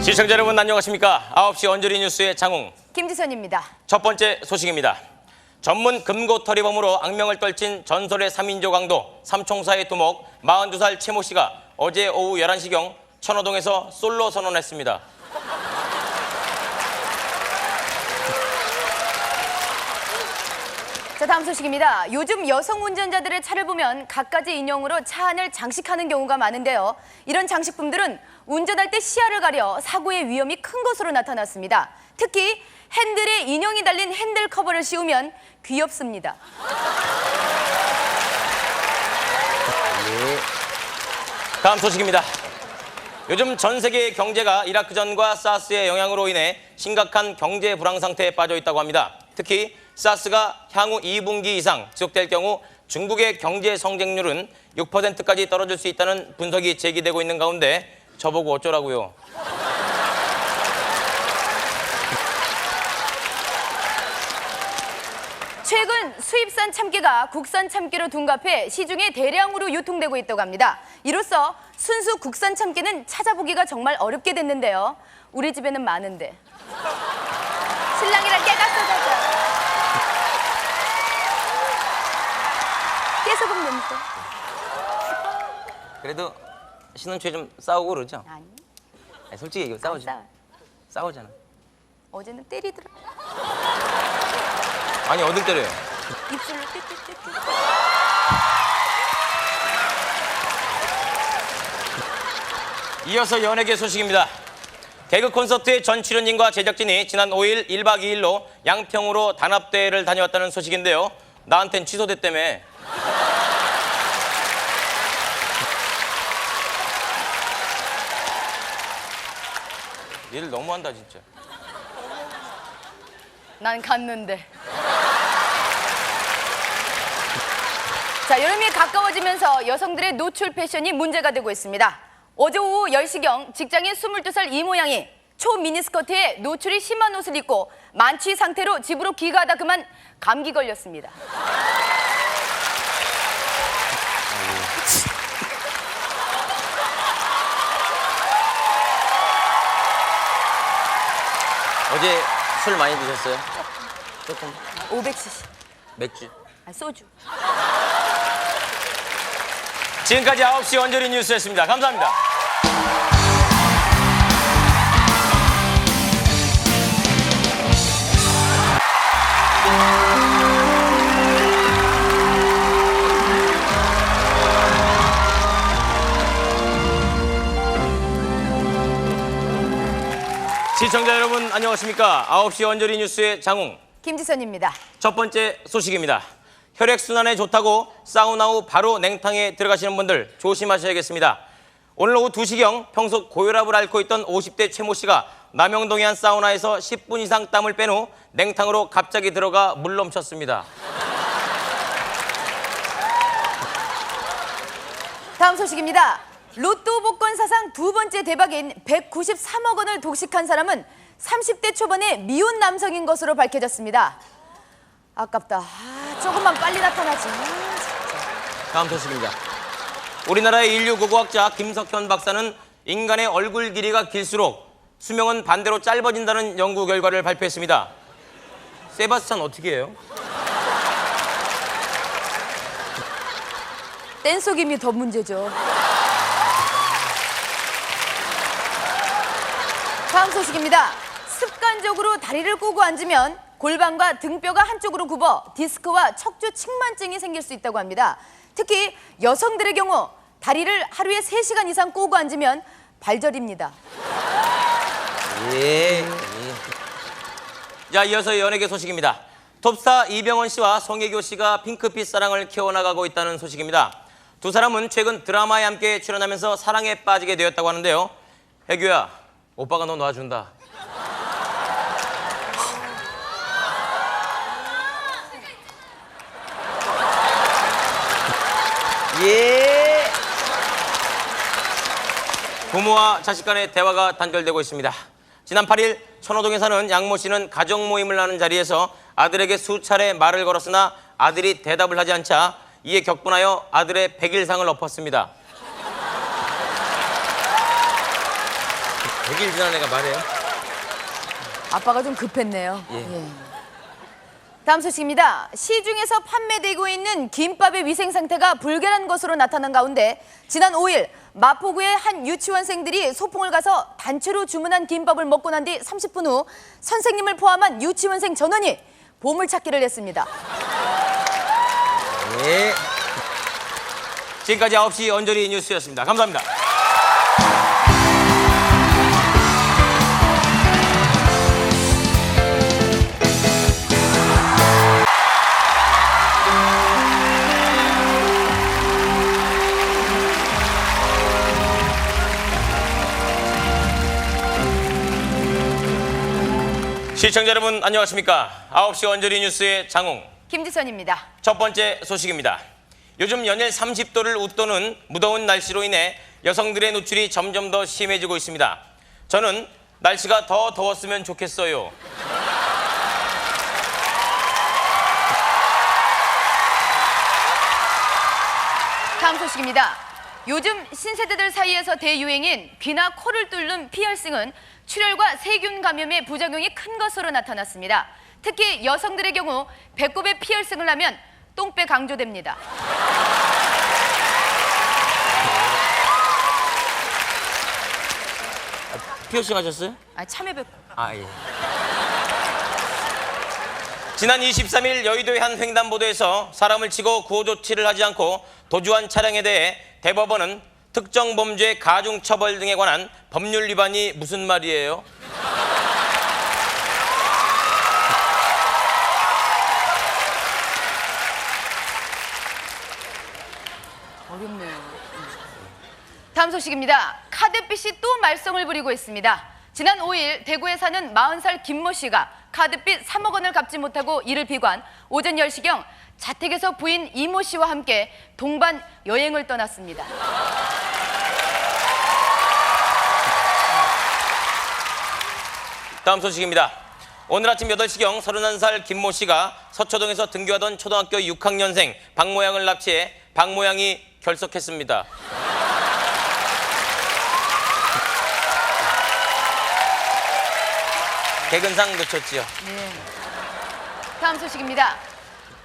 시청자 여러분 안녕하십니까? 9시 언저리 뉴스의 장웅 김지선입니다. 첫 번째 소식입니다. 전문 금고털이범으로 악명을 떨친 전설의 3인조 강도 삼총사의 두목 42살 최모 씨가 어제 오후 11시경 천호동에서 솔로 선언했습니다. 자, 다음 소식입니다. 요즘 여성 운전자들의 차를 보면 갖가지 인형으로 차 안을 장식하는 경우가 많은데요. 이런 장식품들은 운전할 때 시야를 가려 사고의 위험이 큰 것으로 나타났습니다. 특히 핸들에 인형이 달린 핸들 커버를 씌우면 귀엽습니다. 다음 소식입니다. 요즘 전 세계 경제가 이라크전과 사스의 영향으로 인해 심각한 경제 불황 상태에 빠져 있다고 합니다. 특히 사스가 향후 2분기 이상 지속될 경우 중국의 경제 성장률은 6%까지 떨어질 수 있다는 분석이 제기되고 있는 가운데 저보고 어쩌라고요. 최근 수입산 참깨가 국산 참깨로 둔갑해 시중에 대량으로 유통되고 있다고 합니다. 이로써 순수 국산 참깨는 찾아보기가 정말 어렵게 됐는데요. 우리 집에는 많은데. 신랑이랑 깨가 쏟아져. 깨소금 냄새. 그래도 신혼초에 좀 싸우고 그러죠? 아니, 아니, 솔직히 이거 싸우지. 싸워. 싸우잖아. 어제는 때리더라. 아니 어딜 때려요? 입술로 띠띠띠띠. 이어서 연예계 소식입니다. 개그 콘서트의 전 출연진과 제작진이 지난 5일 1박 2일로 양평으로 단합대회를 다녀왔다는 소식인데요. 나한텐 취소됐다며. 일 너무한다 진짜. 난 갔는데. 자, 여름이 가까워지면서 여성들의 노출 패션이 문제가 되고 있습니다. 어제 오후 10시경 직장인 22살 이 모양이 초미니스커트에 노출이 심한 옷을 입고 만취 상태로 집으로 귀가하다 그만 감기 걸렸습니다. 어제 술 많이 드셨어요? 조금. 500cc. 맥주. 아, 소주. 지금까지 9시 언저리 뉴스였습니다. 감사합니다. 시청자 여러분 안녕하십니까? 9시 언저리 뉴스의 장웅 김지선입니다. 첫 번째 소식입니다. 혈액순환에 좋다고 사우나 후 바로 냉탕에 들어가시는 분들 조심하셔야겠습니다. 오늘 오후 2시경 평소 고혈압을 앓고 있던 50대 최모 씨가 남영동의 한 사우나에서 10분 이상 땀을 뺀 후 냉탕으로 갑자기 들어가 물 넘쳤습니다. 다음 소식입니다. 로또 복권 사상 두 번째 대박인 193억 원을 독식한 사람은 30대 초반의 미혼 남성인 것으로 밝혀졌습니다. 아깝다. 조금만 빨리 나타나지. 다음 소식입니다. 우리나라의 인류 고고학자 김석현 박사는 인간의 얼굴 길이가 길수록 수명은 반대로 짧아진다는 연구 결과를 발표했습니다. 세바스찬 어떻게 해요? 뗀속임이 더 문제죠. 다음 소식입니다. 습관적으로 다리를 꼬고 앉으면 골반과 등뼈가 한쪽으로 굽어 디스크와 척추 측만증이 생길 수 있다고 합니다. 특히 여성들의 경우 다리를 하루에 3시간 이상 꼬고 앉으면 발절입니다. 자, 이어서 연예계 소식입니다. 톱스타 이병헌 씨와 송혜교 씨가 핑크빛 사랑을 키워나가고 있다는 소식입니다. 두 사람은 최근 드라마에 함께 출연하면서 사랑에 빠지게 되었다고 하는데요. 혜교야, 오빠가 너 놔준다. 예. 부모와 자식 간의 대화가 단절되고 있습니다. 지난 8일 천호동에 사는 양모 씨는 가족 모임을 하는 자리에서 아들에게 수차례 말을 걸었으나 아들이 대답을 하지 않자 이에 격분하여 아들의 100일상을 엎었습니다. 100일 지난 애가 말해요? 아빠가 좀 급했네요. 예. 다음 소식입니다. 시중에서 판매되고 있는 김밥의 위생 상태가 불결한 것으로 나타난 가운데 지난 5일 마포구의 한 유치원생들이 소풍을 가서 단체로 주문한 김밥을 먹고 난 뒤 30분 후 선생님을 포함한 유치원생 전원이 보물찾기를 했습니다. 예. 지금까지 9시 언저리 뉴스였습니다. 감사합니다. 시청자 여러분 안녕하십니까? 9시 언저리 뉴스의 장웅 김지선입니다. 첫 번째 소식입니다. 요즘 연일 30도를 웃도는 무더운 날씨로 인해 여성들의 노출이 점점 더 심해지고 있습니다. 저는 날씨가 더 더웠으면 좋겠어요. 다음 소식입니다. 요즘 신세대들 사이에서 대유행인 귀나 코를 뚫는 피어싱은 출혈과 세균 감염의 부작용이 큰 것으로 나타났습니다. 특히 여성들의 경우 배꼽에 피어싱을 하면 똥배 강조됩니다. 피어싱 하셨어요? 참외 배꼽. 예. 지난 23일 여의도의 한 횡단보도에서 사람을 치고 구호 조치를 하지 않고 도주한 차량에 대해 대법원은 특정 범죄 가중 처벌 등에 관한 법률 위반이 무슨 말이에요? 어렵네요. 다음 소식입니다. 카드빚이 또 말썽을 부리고 있습니다. 지난 5일 대구에 사는 40살 김모 씨가 카드빚 3억 원을 갚지 못하고 이를 비관, 오전 10시경 자택에서 부인 이모 씨와 함께 동반 여행을 떠났습니다. 다음 소식입니다. 오늘 아침 8시경 31살 김모 씨가 서초동에서 등교하던 초등학교 6학년생 박모양을 납치해 박모양이 결석했습니다. 개근상 놓쳤지요. 네. 다음 소식입니다.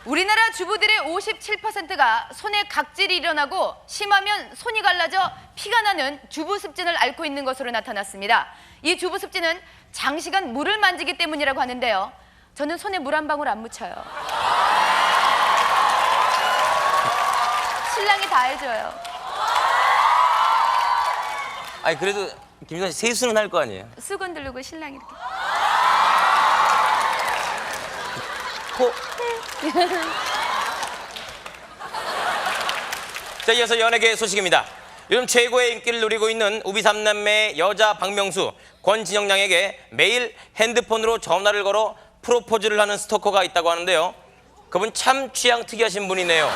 우리나라 주부들의 57%가 손에 각질이 일어나고 심하면 손이 갈라져 피가 나는 주부습진을 앓고 있는 것으로 나타났습니다. 이 주부습진은 장시간 물을 만지기 때문이라고 하는데요. 저는 손에 물 한 방울 안 묻혀요. 신랑이 다 해줘요. 그래도 김선 씨 세수는 할 거 아니에요? 수건 두르고 신랑이 이렇게. 코. 자, 이어서 연예계 소식입니다. 요즘 최고의 인기를 누리고 있는 우비 3남매의 여자 박명수, 권진영 양에게 매일 핸드폰으로 전화를 걸어 프로포즈를 하는 스토커가 있다고 하는데요. 그분 참 취향 특이하신 분이네요.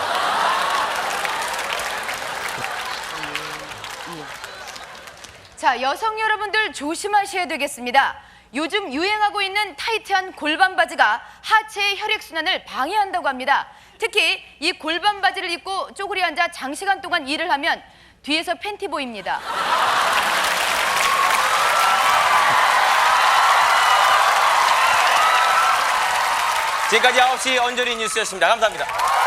자, 여성 여러분들 조심하셔야 되겠습니다. 요즘 유행하고 있는 타이트한 골반 바지가 하체의 혈액순환을 방해한다고 합니다. 특히 이 골반 바지를 입고 쪼그리 앉아 장시간 동안 일을 하면 뒤에서 팬티 보입니다. 지금까지 9시 언저리 뉴스였습니다. 감사합니다.